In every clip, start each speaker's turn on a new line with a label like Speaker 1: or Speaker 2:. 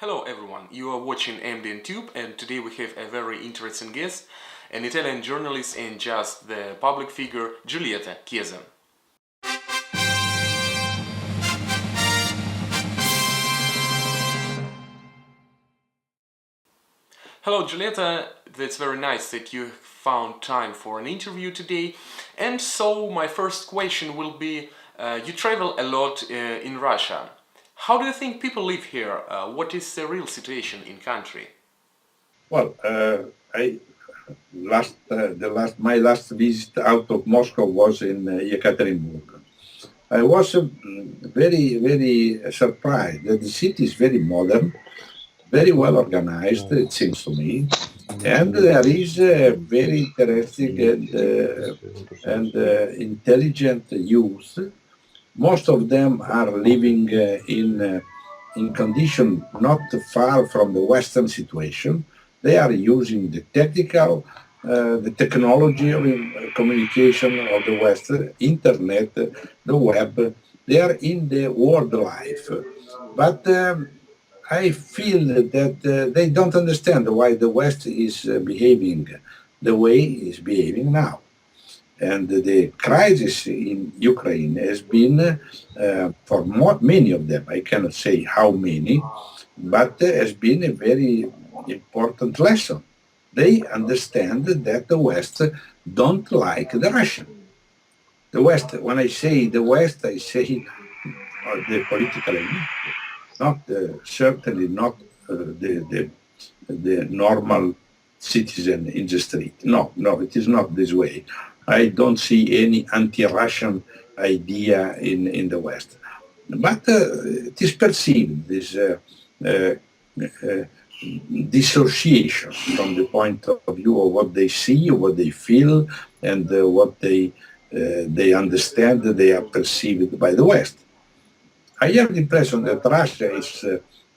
Speaker 1: Hello everyone, you are watching AMDN.NEWS and today we have a very interesting guest, an Italian journalist and just the public figure Giulietto Chiesa. Hello Giulietto, that's very nice that you found time for an interview today. And so my first question will be, you travel a lot in Russia. How do you think people live here? What is the real situation in country?
Speaker 2: Well, I my last visit out of Moscow was in Yekaterinburg. I was very surprised that the city is very modern, very well organized, it seems to me, and there is a very interesting and intelligent youth. Most of them are living in condition not far from the Western situation. They are using the technology of communication of the West, internet, the web. They are in the world life, but I feel that they don't understand why the West is behaving the way it's behaving now. And the crisis in Ukraine has been, for many of them, I cannot say how many, but has been a very important lesson. They understand that the West don't like the Russian. The West, when I say the West, I say the political elite, not certainly not the normal citizen in the street. No, it is not this way. I don't see any anti-Russian idea in the West. But it is perceived, this dissociation from the point of view of what they see, what they feel, and what they understand, they are perceived by the West. I have the impression that Russia is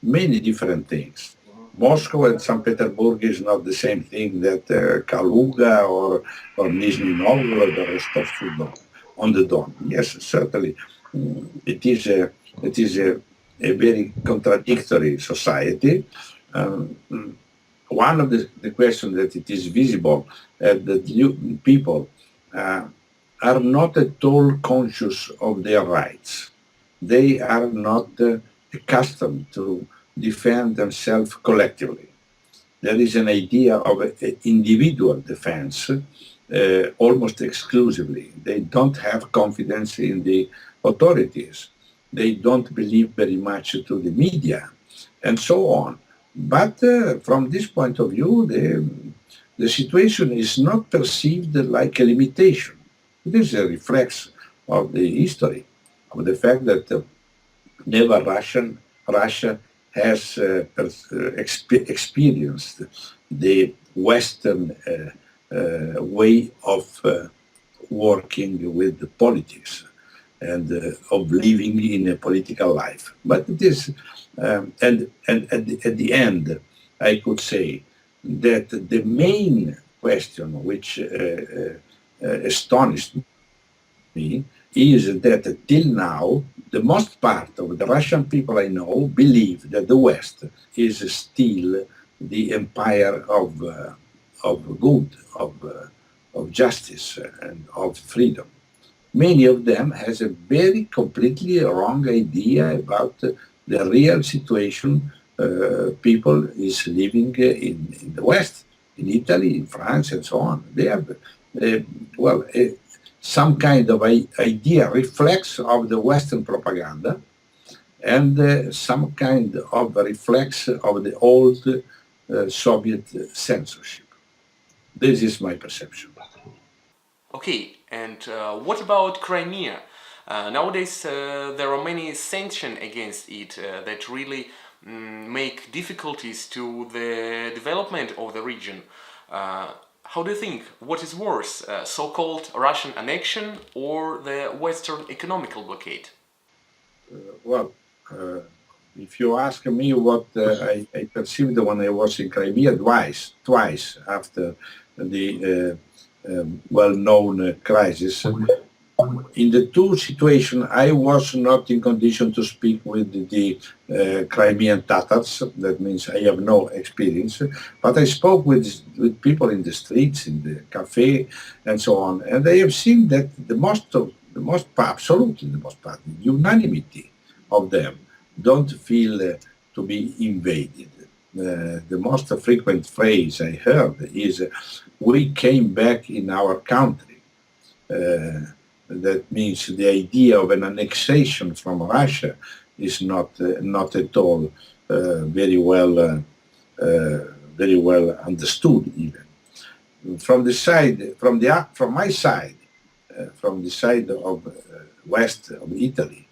Speaker 2: many different things. Moscow and St. Petersburg is not the same thing that Kaluga or Nizhny Novgorod or Rostov-on-the-Don. Yes, certainly, it is a very contradictory society. One of the questions that it is visible that people are not at all conscious of their rights. They are not accustomed to defend themselves collectively. There is an idea of individual defense almost exclusively. They don't have confidence in the authorities. They don't believe very much to the media, and so on. But from this point of view, the situation is not perceived like a limitation. It is a reflex of the history, of the fact that never Russia has experienced the Western way of working with the politics and of living in a political life. But it is, and at the end, I could say that the main question which astonished me is that till now, the most part of the Russian people I know believe that the West is still the empire of good, of justice, and of freedom. Many of them has a very completely wrong idea about the real situation people is living in the West, in Italy, in France, and so on. They have, some kind of idea reflex of the Western propaganda and some kind of reflex of the old Soviet censorship. This is my perception.
Speaker 1: Okay, and what about Crimea? Nowadays there are many sanctions against it that really make difficulties to the development of the region. How do you think? What is worse, so-called Russian annexion or the Western economical blockade?
Speaker 2: If you ask me what I perceived when I was in Crimea twice after the well-known crisis, in the two situations, I was not in condition to speak with the Crimean Tatars. That means I have no experience. But I spoke with people in the streets, in the cafe, and so on. And I have seen that absolutely the most part, the unanimity of them don't feel to be invaded. The most frequent phrase I heard is, we came back in our country. That means the idea of an annexation from Russia is not at all very well understood even from the side from my side, from the side of west of Italy.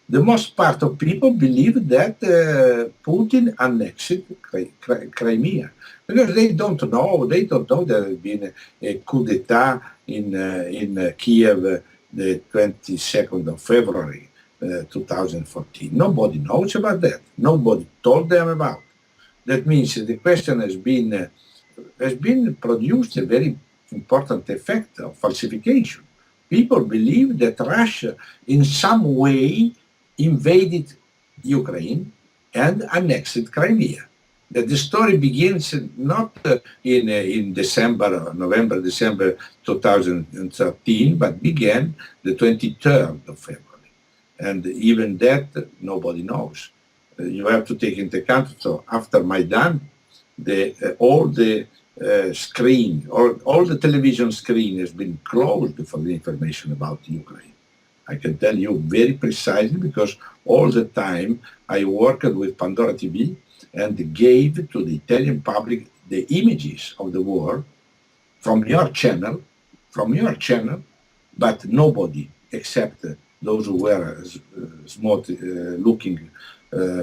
Speaker 2: The most part of people believe that Putin annexed Crimea because they don't know there has been a coup d'etat in Kiev the 22nd of February 2014. Nobody knows about that. Nobody told them about. That means the question has been produced a very important effect of falsification. People believe that Russia in some way invaded Ukraine and annexed Crimea. That the story begins not in November, December 2013, but began the 23rd of February. And even that, nobody knows. You have to take into account, so after Maidan, all the all the television screen has been closed for the information about Ukraine. I can tell you very precisely because all the time I worked with Pandora TV and gave to the Italian public the images of the war from your channel, but nobody except those who were smart looking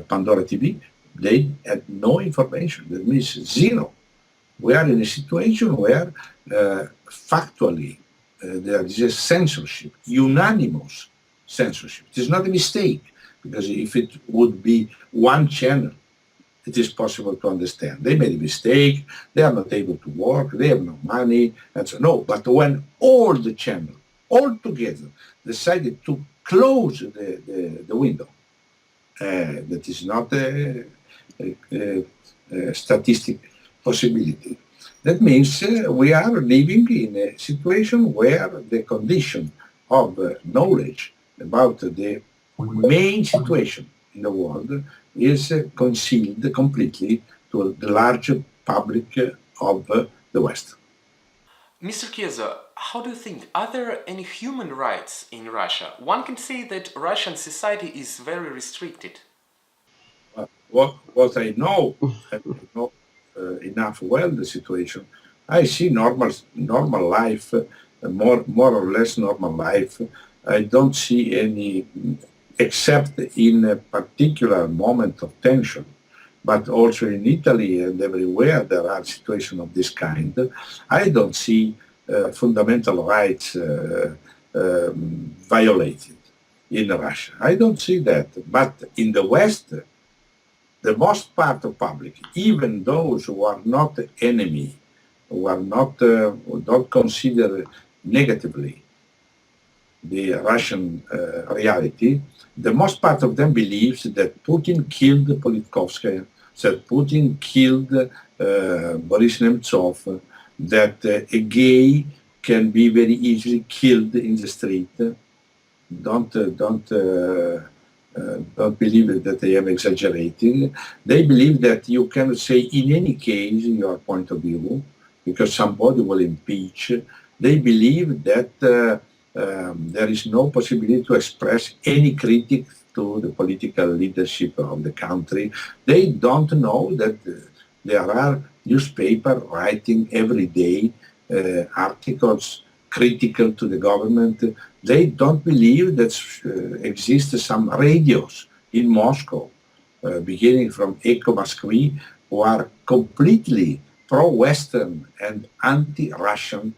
Speaker 2: Pandora TV, they had no information. That means zero. We are in a situation where factually there is a censorship, unanimous censorship. It is not a mistake, because if it would be one channel, it is possible to understand. They made a mistake, they are not able to work, they have no money, and so no. But when all the channels, all together, decided to close the window, that is not a statistic possibility. That means we are living in a situation where the condition of knowledge about the main situation in the world is concealed completely to the large public of the West.
Speaker 1: Mr. Chiesa, how do you think, are there any human rights in Russia? One can say that Russian society is very restricted.
Speaker 2: What I know, I know enough well the situation. I see normal life, more or less normal life. I don't see any, except in a particular moment of tension. But also in Italy and everywhere there are situations of this kind. I don't see fundamental rights violated in Russia. I don't see that. But in the West, the most part of public, even those who are not enemy, who are not, who don't consider negatively the Russian reality, the most part of them believes that Putin killed Politkovskaya, that Putin killed Boris Nemtsov, that a gay can be very easily killed in the street. Don't believe that I am exaggerating. They believe that you cannot say in any case your point of view because somebody will impeach. They believe that there is no possibility to express any critique to the political leadership of the country. They don't know that there are newspapers writing every day articles critical to the government. They don't believe that exist some radios in Moscow, beginning from Echo Moskvy, who are completely pro-Western and anti-Russian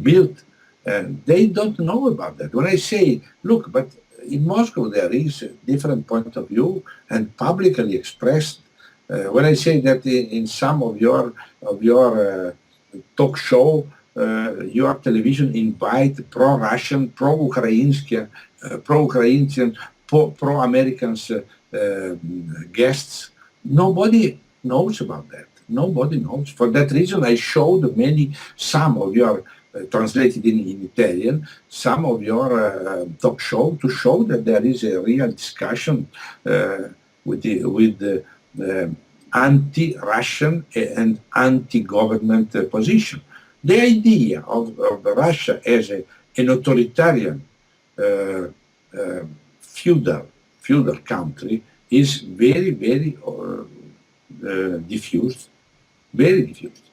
Speaker 2: built. And they don't know about that. When I say, look, but in Moscow there is a different point of view and publicly expressed. When I say that in some of your talk show, your television invite pro-Russian, pro-Ukrainian, pro-Americans guests. Nobody knows about that. Nobody knows. For that reason, I showed some of your translated in Italian, some of your talk show to show that there is a real discussion with the anti-Russian and anti-government position. The idea of Russia as an authoritarian uh, uh, feudal country is very, very diffused, very diffused.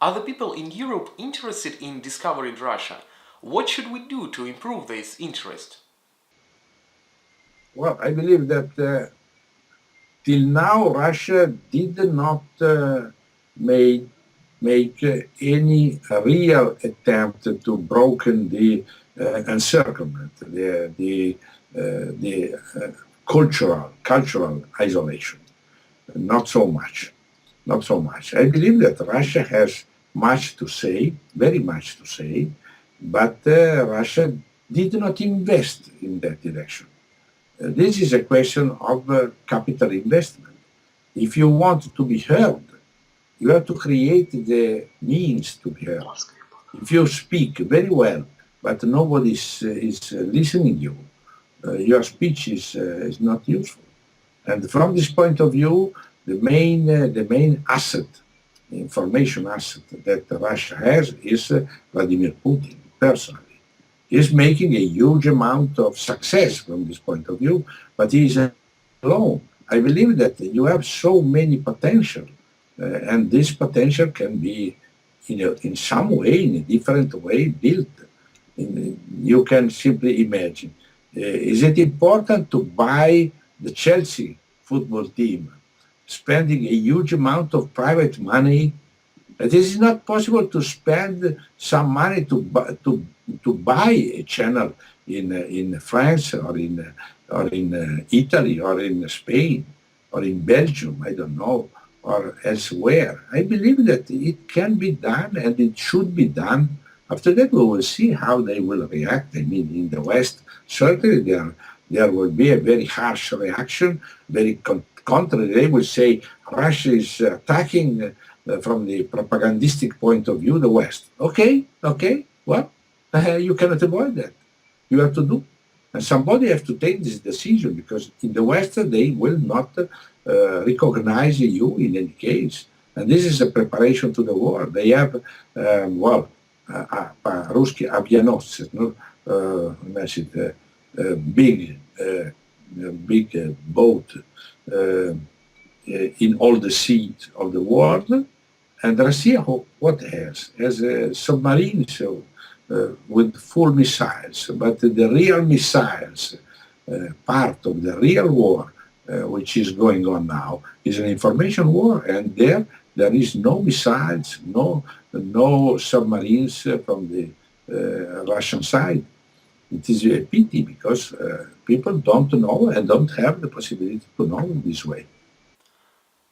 Speaker 1: Are the people in Europe interested in discovering Russia? What should we do to improve this interest?
Speaker 2: Well, I believe that till now Russia did not make any real attempt to broken the encirclement, the cultural isolation. Not so much. Not so much. I believe that Russia has much to say, very much to say, but Russia did not invest in that direction. This is a question of capital investment. If you want to be heard, you have to create the means to be heard. If you speak very well, but nobody is listening you, your speech is not useful. And from this point of view, the main asset, information asset that Russia has is Vladimir Putin personally. He's making a huge amount of success from this point of view, but he is alone. I believe that you have so many potential, and this potential can be, in some way, in a different way, built. You can simply imagine. Is it important to buy the Chelsea football team, spending a huge amount of private money? It is not possible to spend some money to buy a channel in France or in Italy or in Spain or in Belgium, I don't know, or elsewhere. I believe that it can be done and it should be done. After that, we will see how they will react. I mean, in the West, certainly there will be a very harsh reaction, very contrary. They will say Russia is attacking from the propagandistic point of view the West. Okay, well, you cannot avoid that. You have to do. And somebody has to take this decision because in the West they will not recognize you in any case. And this is a preparation to the war. They have, русский авианосцы, no? Big boat in all the seas of the world. And Russia, what has? Has submarines with full missiles. But the real missiles, part of the real war, which is going on now, is an information war. And there is no missiles, no submarines from the Russian side. It is a pity because people don't know and don't have the possibility to know this way.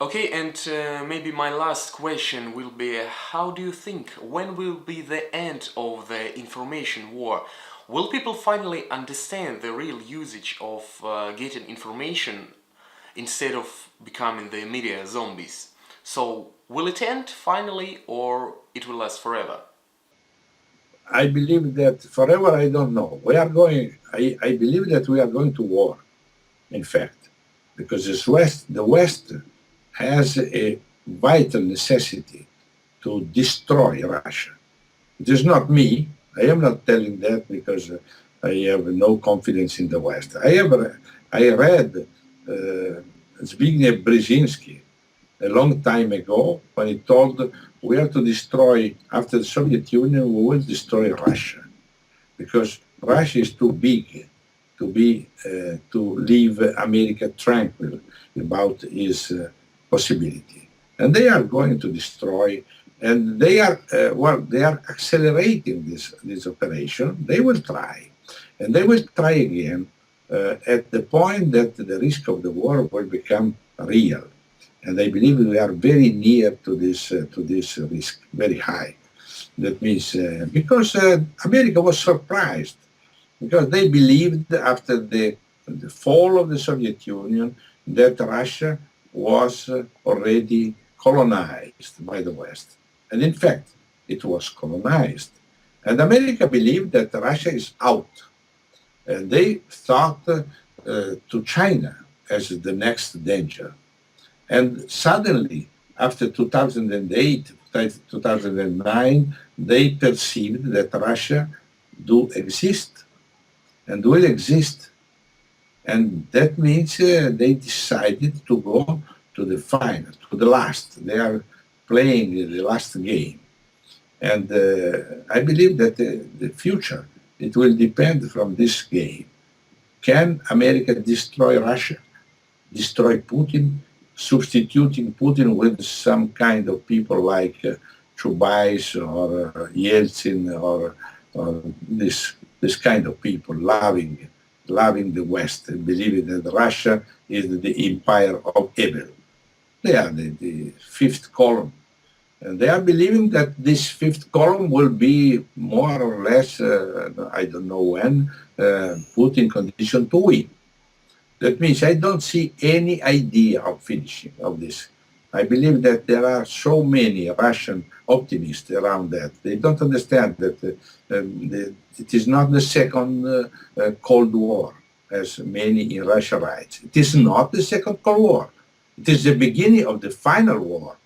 Speaker 1: Okay, and maybe my last question will be, how do you think, when will be the end of the information war? Will people finally understand the real usage of getting information instead of becoming the media zombies? So, will it end finally or it will last forever?
Speaker 2: I believe that forever, I don't know. I believe that we are going to war, in fact, because the West has a vital necessity to destroy Russia. It is not me. I am not telling that because I have no confidence in the West. I read Zbigniew Brzezinski a long time ago when he told we have to destroy, after the Soviet Union, we will destroy Russia because Russia is too big to leave America tranquil about its possibility. And they are going to destroy, and they are accelerating this operation. They will try, and they will try again at the point that the risk of the war will become real. And I believe we are very near to this risk, very high. That means because America was surprised because they believed after the fall of the Soviet Union that Russia was already colonized by the West. And in fact, it was colonized. And America believed that Russia is out. And they thought to China as the next danger. And suddenly, after 2008, 2009, they perceived that Russia do exist and will exist. And that means they decided to go to the final, to the last. They are playing the last game. And I believe that the future, it will depend from this game. Can America destroy Russia, destroy Putin, substituting Putin with some kind of people like Chubais or Yeltsin or this kind of people loving the West and believing that Russia is the empire of evil. They are the fifth column. And they are believing that this fifth column will be more or less, I don't know when, put in condition to win. That means I don't see any idea of finishing of this. I believe that there are so many Russian optimists around that. They don't understand that it is not the second Cold War, as many in Russia write. It is not the second Cold War. It is the beginning of the final war.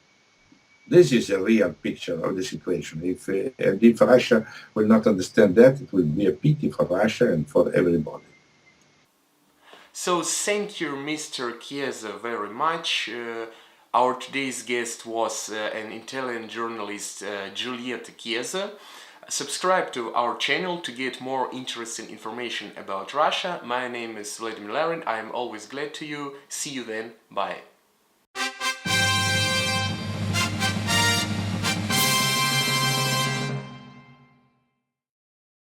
Speaker 2: This is a real picture of the situation. If Russia will not understand that, it will be a pity for Russia and for everybody.
Speaker 1: So thank you, Mr. Chiesa, very much. Our today's guest was an Italian journalist, Giulietto Chiesa. Subscribe to our channel to get more interesting information about Russia. My name is Vladimir Larin. I am always glad to you. See you then. Bye.